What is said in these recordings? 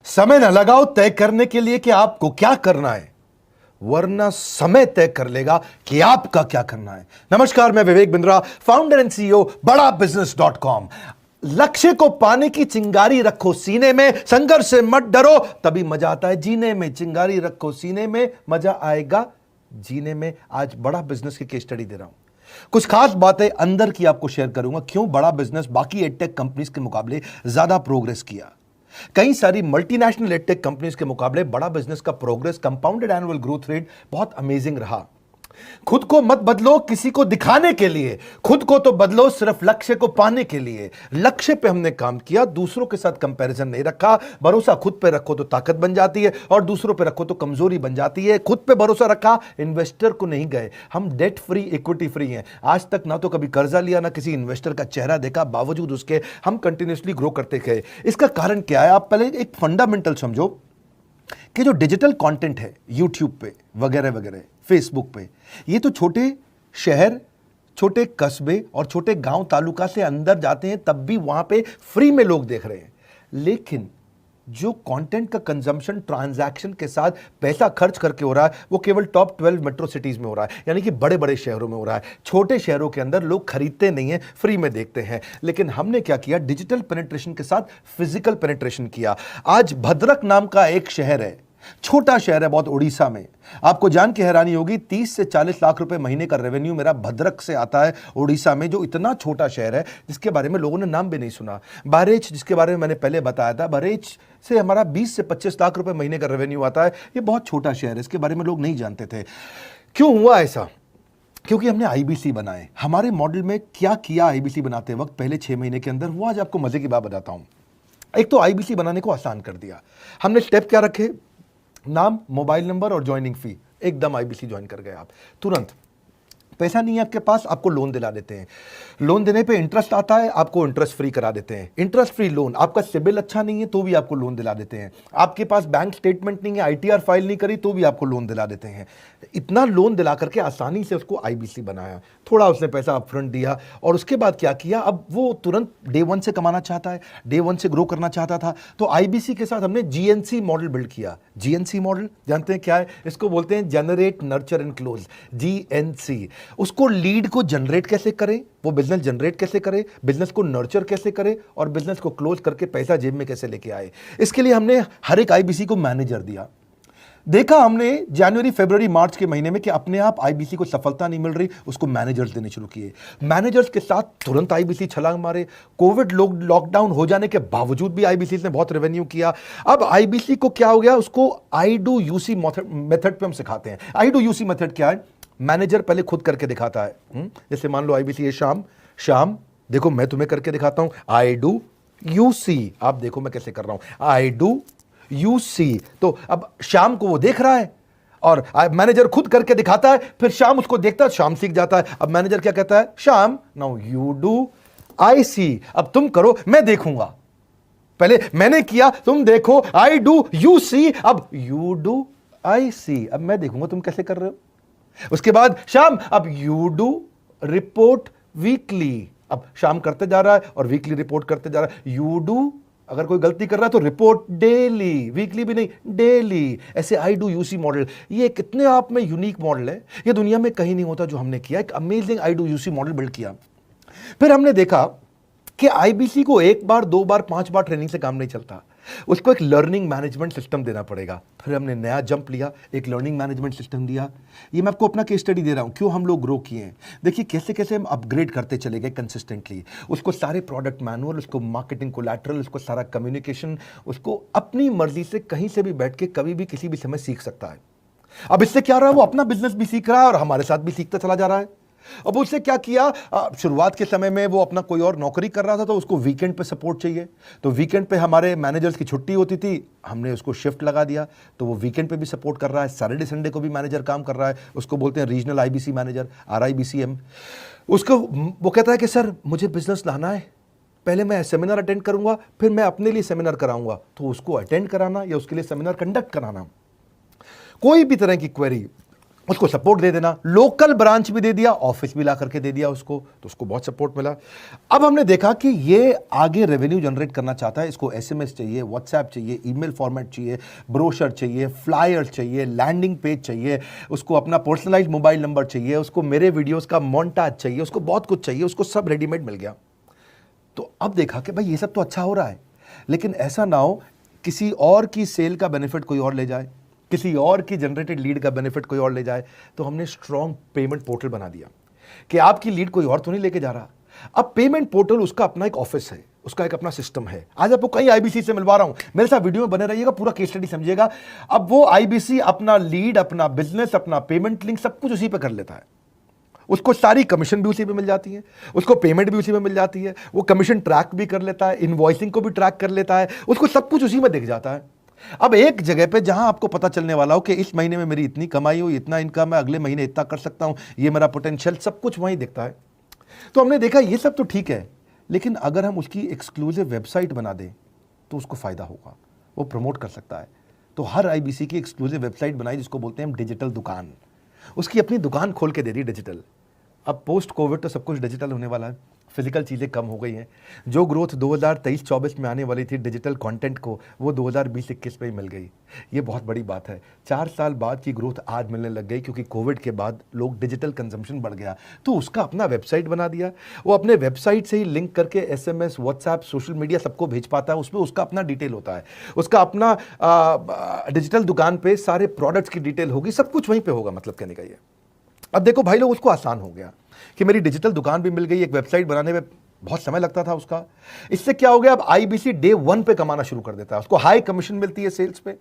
समय न लगाओ तय करने के लिए कि आपको क्या करना है, वरना समय तय कर लेगा कि आपका क्या करना है। नमस्कार, मैं Vivek Bindra, founder and CEO बड़ा बिजनेस .com। लक्ष्य को पाने की चिंगारी रखो सीने में, संघर्ष से मत डरो, तभी मजा आता है जीने में। चिंगारी रखो सीने में, मजा आएगा जीने में। आज बड़ा बिजनेस की केस स्टडी दे रहा हूं, कुछ खास बातें अंदर की आपको शेयर करूंगा, क्यों बड़ा बिजनेस बाकी एडटेक कंपनीज के मुकाबले ज्यादा प्रोग्रेस किया। कई सारी मल्टीनेशनल एडटेक कंपनीज के मुकाबले बड़ा बिजनेस का progress, compounded annual growth rate बहुत अमेजिंग रहा। खुद को मत बदलो किसी को दिखाने के लिए, खुद को तो बदलो सिर्फ लक्ष्य को पाने के लिए। लक्ष्य पे हमने काम किया, दूसरों के साथ कंपैरिजन नहीं रखा। भरोसा खुद पे रखो तो ताकत बन जाती है, और दूसरों पे रखो तो कमजोरी बन जाती है। खुद पे भरोसा रखा, इन्वेस्टर को नहीं गए। हम डेट फ्री, इक्विटी फ्री हैं। आज तक ना तो कभी कर्जा लिया, ना किसी इन्वेस्टर का चेहरा देखा, बावजूद उसके हम कंटिन्यूसली ग्रो करते गए। इसका कारण क्या है? आप पहले एक फंडामेंटल समझो कि जो डिजिटल कंटेंट है यूट्यूब पे वगैरह वगैरह, फेसबुक पे, ये तो छोटे शहर, छोटे कस्बे और छोटे गांव तालुका से अंदर जाते हैं, तब भी वहां पे फ्री में लोग देख रहे हैं। लेकिन जो कंटेंट का कंजम्पशन ट्रांजैक्शन के साथ पैसा खर्च करके हो रहा है, वो केवल टॉप 12 मेट्रो सिटीज में हो रहा है, यानी कि बड़े बड़े शहरों में हो रहा है। छोटे शहरों के अंदर लोग खरीदते नहीं हैं, फ्री में देखते हैं। लेकिन हमने क्या किया? डिजिटल पेनिट्रेशन के साथ फिजिकल पेनिट्रेशन किया। आज भद्रक नाम का एक शहर है, छोटा शहर है बहुत, उड़ीसा में। आपको जान के हैरानी होगी, 30 से 40 लाख रुपए महीने का रेवेन्यू मेरा भद्रक से आता है, उड़ीसा में, जो इतना छोटा शहर है जिसके बारे में लोगों ने नाम भी नहीं सुना। बहरेच, जिसके बारे में मैंने पहले बताया था, बहरेच से हमारा 20 से 25 लाख रुपए महीने का रेवेन्यू आता है। ये बहुत छोटा शहर है, इसके बारे में लोग नहीं जानते थे। क्यों हुआ ऐसा? क्योंकि हमने आईबीसी बनाए। हमारे मॉडल में क्या किया आईबीसी बनाते वक्त पहले 6 महीने के अंदर, वो आज आपको मजे की बात बताता हूं। एक तो आईबीसी बनाने को आसान कर दिया हमने। स्टेप क्या रखे? नाम, मोबाइल नंबर और ज्वाइनिंग फी। एकदम आईबीसी ज्वाइन कर गए आप तुरंत। पैसा नहीं है आपके पास, आपको लोन दिला देते हैं। लोन देने पे इंटरेस्ट आता है, आपको इंटरेस्ट फ्री करा देते हैं। Interest free loan. आपका सिबिल अच्छा नहीं है तो भी आपको लोन दिला देते हैं। आपके पास बैंक स्टेटमेंट नहीं है, आईटीआर फाइल नहीं करी, तो भी आपको लोन दिला देते हैं। इतना लोन दिला करके आसानी से उसको आईबीसी बनाया। थोड़ा उसने पैसा अपफ्रंट दिया, और उसके बाद क्या किया? अब वो तुरंत डे 1 से कमाना चाहता है, डे 1 से ग्रो करना चाहता था। तो आईबीसी के साथ हमने जीएनसी मॉडल बिल्ड किया। जीएनसी मॉडल जानते हैं क्या है? इसको बोलते हैं generate, nurture and close, GNC. उसको लीड को जनरेट कैसे करें, वो बिजनेस जनरेट कैसे करे, बिजनेस को नर्चर कैसे करे, और बिजनेस को क्लोज करके पैसा जेब में कैसे लेके आए। इसके लिए हमने हर एक आईबीसी को मैनेजर दिया। देखा हमने जनवरी, फरवरी, मार्च के महीने में कि अपने आप आईबीसी को सफलता नहीं मिल रही, उसको मैनेजर्स देने शुरू किए। मैनेजर्स के साथ तुरंत आईबीसी छलांग मारे। कोविड लॉकडाउन हो जाने के बावजूद भी आईबीसी ने बहुत रेवेन्यू किया। अब आईबीसी को क्या हो गया? उसको आई डू यूसी मेथड पे हम सिखाते हैं। आई डू यूसी मेथड क्या है? मैनेजर पहले खुद करके दिखाता है। जैसे मान लो आईबीसी है, शाम देखो मैं तुम्हें करके दिखाता हूं, आई डू यूसी। आप देखो मैं कैसे कर रहा हूं, आई डू यूसी। तो अब शाम को वो देख रहा है, और मैनेजर खुद करके दिखाता है, फिर शाम उसको देखता है, शाम सीख जाता है। अब मैनेजर क्या कहता है? शाम, नाउ यू डू आई सी। अब तुम करो, मैं देखूंगा। पहले मैंने किया, तुम देखो, आई डू यू सी, अब यू डू आई सी। अब मैं देखूंगा तुम कैसे कर रहे हो। उसके बाद शाम, अब यू डू रिपोर्ट वीकली। अब शाम करते जा रहा है और वीकली रिपोर्ट करते जा रहा है। यू डू, अगर कोई गलती कर रहा है तो रिपोर्ट डेली, वीकली भी नहीं, डेली। ऐसे आई डू यूसी मॉडल, ये कितने आप में यूनिक मॉडल है, ये दुनिया में कहीं नहीं होता जो हमने किया। एक amazing I do UC model build किया। फिर हमने देखा कि आईबीसी को 1 बार, 2 बार, 5 बार ट्रेनिंग से काम नहीं चलता, उसको एक लर्निंग मैनेजमेंट सिस्टम देना पड़ेगा। फिर हमने नया जंप लिया, एक लर्निंग मैनेजमेंट सिस्टम दिया। ये मैं आपको अपना केस स्टडी दे रहा हूं, क्यों हम लोग ग्रो किए हैं। देखिए कैसे कैसे हम अपग्रेड करते चले गए कंसिस्टेंटली। उसको सारे प्रोडक्ट मैनुअल, उसको मार्केटिंग कोलैटरल, उसको सारा कम्युनिकेशन, उसको अपनी मर्जी से कहीं से भी बैठ के कभी भी किसी भी समय सीख सकता है। अब इससे क्या रहा है? वो अपना बिजनेस भी सीख रहा है और हमारे साथ भी सीखता चला जा रहा है। अब उससे क्या किया? शुरुआत के समय में वो अपना कोई और नौकरी कर रहा था, तो उसको वीकेंड पे सपोर्ट चाहिए। तो वीकेंड पे हमारे मैनेजर्स की छुट्टी होती थी, हमने उसको शिफ्ट लगा दिया, तो वो वीकेंड पे भी सपोर्ट कर रहा है। सैटरडे संडे को भी मैनेजर काम कर रहा है। उसको बोलते हैं रीजनल आईबीसी मैनेजर, RIBCM। उसको वो कहता है कि सर मुझे बिजनेस लाना है, पहले मैं सेमिनार अटेंड करूंगा, फिर मैं अपने लिए सेमिनार कराऊंगा। तो उसको अटेंड कराना या उसके लिए सेमिनार कंडक्ट कराना, कोई भी तरह की क्वेरी, उसको सपोर्ट दे देना, लोकल ब्रांच भी दे दिया, ऑफिस भी ला करके दे दिया उसको, तो उसको बहुत सपोर्ट मिला। अब हमने देखा कि ये आगे रेवेन्यू जनरेट करना चाहता है, इसको एसएमएस चाहिए, व्हाट्सएप चाहिए, ईमेल फॉर्मेट चाहिए, ब्रोशर चाहिए, फ्लायर चाहिए, लैंडिंग पेज चाहिए, उसको अपना पर्सनलाइज्ड मोबाइल नंबर चाहिए, उसको मेरे वीडियोस का मोन्टाज चाहिए, उसको बहुत कुछ चाहिए, उसको सब रेडीमेड मिल गया। तो अब देखा कि भाई ये सब तो अच्छा हो रहा है, लेकिन ऐसा ना हो किसी और की सेल का बेनिफिट कोई और ले जाए, किसी और की जनरेटेड लीड का बेनिफिट कोई और ले जाए। तो हमने स्ट्रॉन्ग पेमेंट पोर्टल बना दिया कि आपकी लीड कोई और तो नहीं लेके जा रहा। अब पेमेंट पोर्टल उसका अपना एक ऑफिस है, उसका एक अपना सिस्टम है। आज आपको कई आईबीसी से मिलवा रहा हूं, मेरे साथ वीडियो में बने रहिएगा, पूरा केस स्टडी समझिएगा। अब वो आईबीसी अपना लीड, अपना बिजनेस, अपना पेमेंट लिंक सब कुछ उसी पे कर लेता है। उसको सारी कमीशन भी उसी पे मिल जाती है, उसको पेमेंट भी उसी में मिल जाती है, वो कमीशन ट्रैक भी कर लेता है, इनवॉइसिंग को भी ट्रैक कर लेता है, उसको सब कुछ उसी में दिख जाता है। अब एक जगह पे जहां आपको पता चलने वाला हो कि इस महीने में मेरी इतनी कमाई हो, इतना इनकम है, अगले महीने इतना कर सकता हूं, ये मेरा पोटेंशियल, सब कुछ वहीं दिखता है। तो हमने देखा ये सब तो ठीक है, लेकिन अगर हम उसकी एक्सक्लूसिव वेबसाइट बना दें तो उसको फायदा होगा, वो प्रमोट कर सकता है। तो हर आईबीसी की एक्सक्लूसिव वेबसाइट बनाई, जिसको बोलते हैं हम डिजिटल दुकान। उसकी अपनी दुकान खोल के दे दी डिजिटल। अब पोस्ट कोविड तो सब कुछ डिजिटल होने वाला है, फिजिकल चीज़ें कम हो गई हैं। जो ग्रोथ 2023-24 में आने वाली थी डिजिटल कंटेंट को, वो 2020-21 में ही मिल गई। ये बहुत बड़ी बात है। 4 साल बाद की ग्रोथ आज मिलने लग गई, क्योंकि कोविड के बाद लोग डिजिटल कंजम्पशन बढ़ गया। तो उसका अपना वेबसाइट बना दिया, वो अपने वेबसाइट से ही लिंक करके एसएमएस, व्हाट्सएप, सोशल मीडिया सबको भेज पाता है। उसमें उसका अपना डिटेल होता है, उसका अपना डिजिटल दुकान पे सारे प्रोडक्ट्स की डिटेल होगी, सब कुछ वहीं पर होगा। मतलब कहने का ये, अब देखो भाई लोग, उसको आसान हो गया कि मेरी डिजिटल दुकान भी मिल गई। एक वेबसाइट बनाने में बहुत समय लगता था उसका। इससे क्या हो गया, अब आईबीसी डे 1 पे कमाना शुरू कर देता है। उसको हाई कमीशन मिलती है सेल्स पे,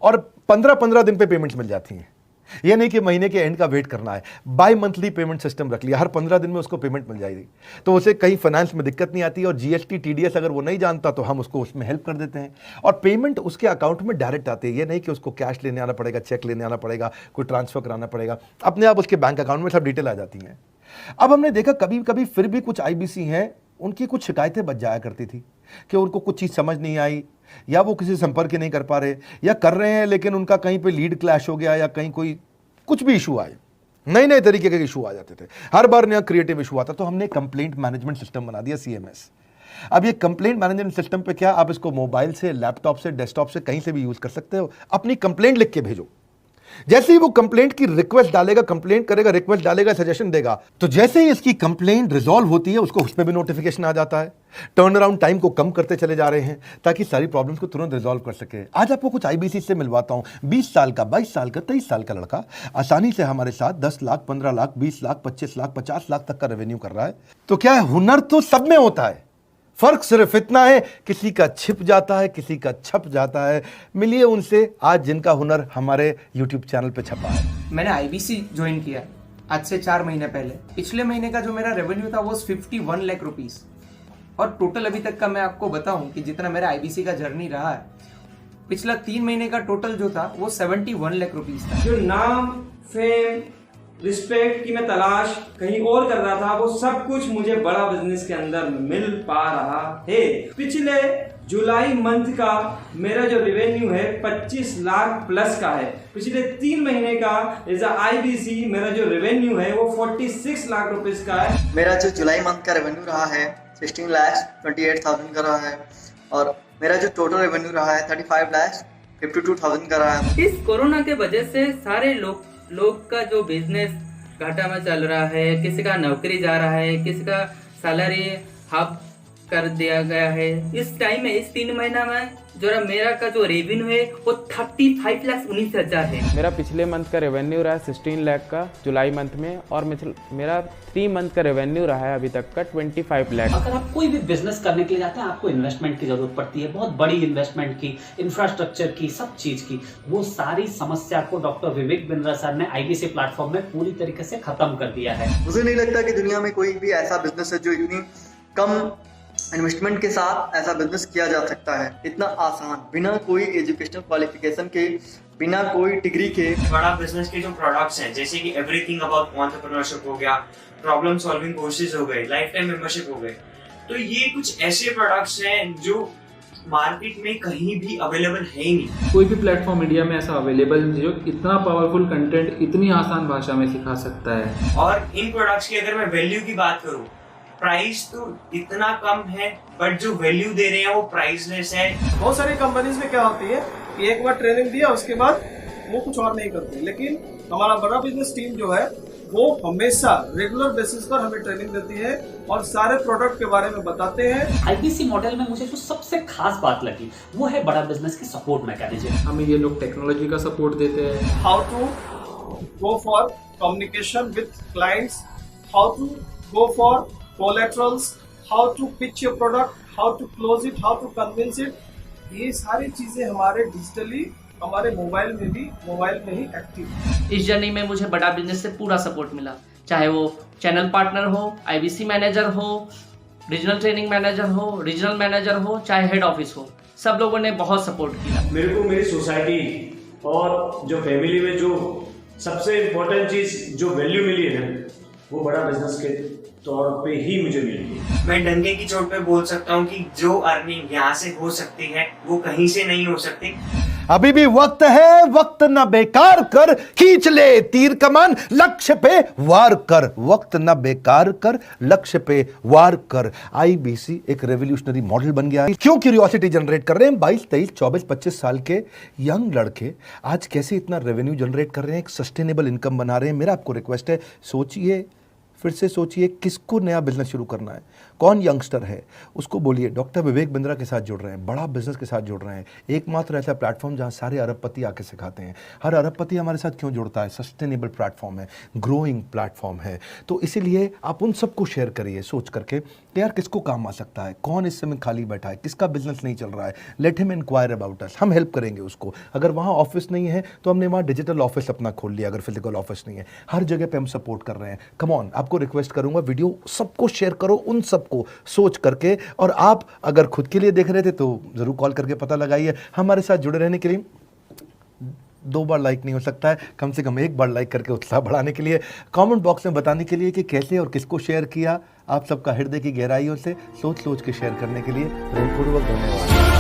और 15-15 दिन पे पेमेंट्स मिल जाती हैं। ये नहीं कि महीने के एंड का वेट करना है, बाई मंथली पेमेंट सिस्टम रख लिया, हर 15 दिन में उसको पेमेंट मिल जाएगी। तो उसे कहीं फाइनेंस में दिक्कत नहीं आती, और जीएसटी, टीडीएस अगर वो नहीं जानता तो हम उसको उसमें हेल्प कर देते हैं, और पेमेंट उसके अकाउंट में डायरेक्ट आती है। ये नहीं कि उसको कैश लेने आना पड़ेगा, चेक लेने आना पड़ेगा, कोई ट्रांसफर कराना पड़ेगा, अपने आप उसके बैंक अकाउंट में सब डिटेल आ जाती हैं। अब हमने देखा कभी कभी फिर भी कुछ आईबीसी हैं, उनकी कुछ शिकायतें बच जाया करती थी कि उनको कुछ चीज़ समझ नहीं आई, या वो किसी संपर्क ही नहीं कर पा रहे, या कर रहे हैं लेकिन उनका कहीं पे लीड क्लैश हो गया, या कहीं कोई कुछ भी इशू आए, नए नए तरीके के इशू आ जाते थे, हर बार नया क्रिएटिव इशू आता। तो हमने कंप्लेंट मैनेजमेंट सिस्टम बना दिया, सीएमएस। अब ये कंप्लेंट मैनेजमेंट सिस्टम पे क्या, आप इसको मोबाइल से, लैपटॉप से, डेस्कटॉप से, कहीं से भी यूज कर सकते हो। अपनी कंप्लेंट लिख के भेजो, जैसे ही वो कंप्लेंट की रिक्वेस्ट डालेगा, कंप्लेंट करेगा, रिक्वेस्ट डालेगा, सजेशन देगा, तो जैसे ही इसकी कंप्लेंट रिजॉल्व होती है, उसको उस पर भी नोटिफिकेशन आ जाता है। टर्न अराउंड टाइम को कम करते चले जा रहे हैं, ताकि सारी प्रॉब्लम्स को तुरंत रिजॉल्व कर सके। आज आपको कुछ आईबीसी से मिलवाता हूं। 20 साल का, 22 साल का, 23 साल का लड़का आसानी से हमारे साथ 10 लाख, 15 लाख, 20 लाख, 25 लाख, 50 लाख तक का रेवेन्यू कर रहा है। तो क्या है, हुनर तो सब में होता है, फर्क सिर्फ इतना है, किसी का छिप जाता है, किसी का छप जाता है। मिलिए उनसे आज, जिनका हुनर हमारे YouTube चैनल पे छपा है। मैंने आईबीसी ज्वाइन किया आज से 4 महीने पहले। पिछले महीने का जो मेरा रेवेन्यू था वो 51 लाख रुपीस, और टोटल अभी तक का मैं आपको बताऊं कि जितना मेरा आईबीसी का जर्नी रहा है, पिछला 3 महीने का टोटल जो था वो 71 लाख रुपीस था। जो नाम, फेम, रिस्पेक्ट की मैं तलाश कहीं और कर रहा था, वो सब कुछ मुझे बड़ा बिजनेस के अंदर मिल पा रहा है। पिछले जुलाई मंथ का मेरा जो रेवेन्यू है 25 लाख प्लस का है। पिछले 3 महीने का एज अ आईबीसी मेरा जो रेवेन्यू है वो 46 लाख रुपीस का है। मेरा जो जुलाई मंथ का रेवेन्यू रहा है 16 लाख 28,000 का रहा है, और मेरा जो टोटल रेवेन्यू रहा है 35 लाख 52,000 का रहा है। इस कोरोना के वजह से सारे लोग का जो बिजनेस घाटा में चल रहा है, किसी का नौकरी जा रहा है, किसी का सैलरी हाफ कर दिया गया है। इस टाइम में, इस 3 महीना में जो मेरा का जो रेवेन्यू है वो 35,19,000 है। मेरा पिछले मंथ का रेवेन्यू रहा है 16 लाख का जुलाई मंथ में, और मेरा 3 मंथ का रेवेन्यू रहा है अभी तक का 25 लाख। अगर आप कोई भी बिजनेस करने के लिए जाते हैं, आपको इन्वेस्टमेंट की जरूरत पड़ती है, बहुत बड़ी इन्वेस्टमेंट की, इंफ्रास्ट्रक्चर की, सब चीज की। वो सारी समस्या को डॉक्टर विवेक बिंद्रा सर ने आईबीसी प्लेटफॉर्म में पूरी तरीके से खत्म कर दिया है। मुझे नहीं लगता कि दुनिया में कोई भी ऐसा बिजनेस है जो इतनी कम इन्वेस्टमेंट के साथ ऐसा बिजनेस किया जा सकता है, इतना आसान, बिना कोई एजुकेशनल क्वालिफिकेशन के, बिना कोई डिग्री के। बड़ा बिजनेस के जो प्रोडक्ट्स हैं, जैसे कि एवरीथिंग अबाउट एंटरप्रेन्योरशिप हो गया, प्रॉब्लम सॉल्विंग कोर्सेज हो गए, लाइफ टाइम मेंबरशिप हो गए, तो ये कुछ ऐसे प्रोडक्ट्स हैं जो मार्केट में कहीं भी अवेलेबल है ही नहीं। कोई भी प्लेटफॉर्म इंडिया में ऐसा अवेलेबल नहीं जो इतना पावरफुल कंटेंट इतनी आसान भाषा में सिखा सकता है। और इन प्रोडक्ट्स की अगर मैं वैल्यू की बात करूं, प्राइस तो इतना कम है बट जो वैल्यू दे रहे हैं वो प्राइसलेस है। बहुत सारी कंपनीज में क्या होती है कि एक बार ट्रेनिंग दिया उसके बाद वो कुछ और नहीं करते, लेकिन हमारा बड़ा बिजनेस टीम जो है वो हमेशा रेगुलर बेसिस पर हमें ट्रेनिंग देती है और सारे प्रोडक्ट के बारे में बताते हैं। आईबीसी मॉडल में मुझे जो सबसे खास बात लगी वो है बड़ा बिजनेस की सपोर्ट मैकेनिज्म। हमें ये लोग टेक्नोलॉजी का सपोर्ट देते हैं। How to go for communication with clients, how to go for collaterals, how to pitch your product, how to close it, how to convince it, ये सारी चीजें हमारे डिजिटली हमारे मोबाइल में ही एक्टिव है। इस जर्नी में मुझे बड़ा बिजनेस से पूरा सपोर्ट मिला, चाहे वो चैनल पार्टनर हो, आईबीसी मैनेजर हो, रीजनल ट्रेनिंग मैनेजर हो, रीजनल मैनेजर हो, चाहे हेड ऑफिस हो, सब लोगों ने बहुत सपोर्ट किया। मेरे को मेरी सोसाइटी और जो फैमिली में जो सबसे इम्पोर्टेंट चीज जो वैल्यू मिली है ना, वो बड़ा बिजनेस के तौर पे ही मुझे मिली। मैं डंके की चोट पे बोल सकता हूँ कि जो अर्निंग यहाँ से हो सकती है वो कहीं से नहीं हो सकती। अभी भी वक्त है, वक्त न बेकार कर, खींच ले तीर कमान, लक्ष्य पे वार कर, वक्त न बेकार कर, लक्ष्य पे वार कर। आईबीसी एक रेवोल्यूशनरी मॉडल बन गया है। क्यों क्यूरियोसिटी जनरेट कर रहे हैं 22, 23, 24, 25 साल के यंग लड़के आज कैसे इतना रेवेन्यू जनरेट कर रहे हैं, एक सस्टेनेबल इनकम बना रहे हैं। मेरा आपको रिक्वेस्ट है, सोचिए, फिर से सोचिए किसको नया बिजनेस शुरू करना है, कौन यंगस्टर है, उसको बोलिए डॉक्टर विवेक बिंद्रा के साथ जुड़ रहे हैं, बड़ा बिजनेस के साथ जुड़ रहे हैं। एकमात्र ऐसा प्लेटफॉर्म जहां सारे अरबपति आके सिखाते हैं। हर अरबपति हमारे साथ क्यों जुड़ता है? सस्टेनेबल प्लेटफॉर्म है, ग्रोइंग प्लेटफॉर्म है। तो इसीलिए आप उन सबको शेयर करिए सोच करके कि यार किसको काम आ सकता है, कौन इस समय खाली बैठा है, किसका बिजनेस नहीं चल रहा है, let him inquire about us, हम हेल्प करेंगे उसको। अगर वहाँ ऑफिस नहीं है तो हमने वहाँ डिजिटल ऑफिस अपना खोल लिया, अगर फिजिकल ऑफिस नहीं है, हर जगह पे हम सपोर्ट कर रहे हैं। कम ऑन, आपको रिक्वेस्ट करूंगा वीडियो सबको शेयर करो, उन सबको सोच करके। और आप अगर खुद के लिए देख रहे थे तो जरूर कॉल करके पता लगाइए। हमारे साथ जुड़े रहने के लिए 2 बार लाइक नहीं हो सकता है, कम से कम 1 बार लाइक करके उत्साह बढ़ाने के लिए, कमेंट बॉक्स में बताने के लिए कि कैसे और किसको शेयर किया। आप सबका हृदय की गहराइयों से सोच सोच के शेयर करने के लिए हृदयपूर्वक धन्यवाद।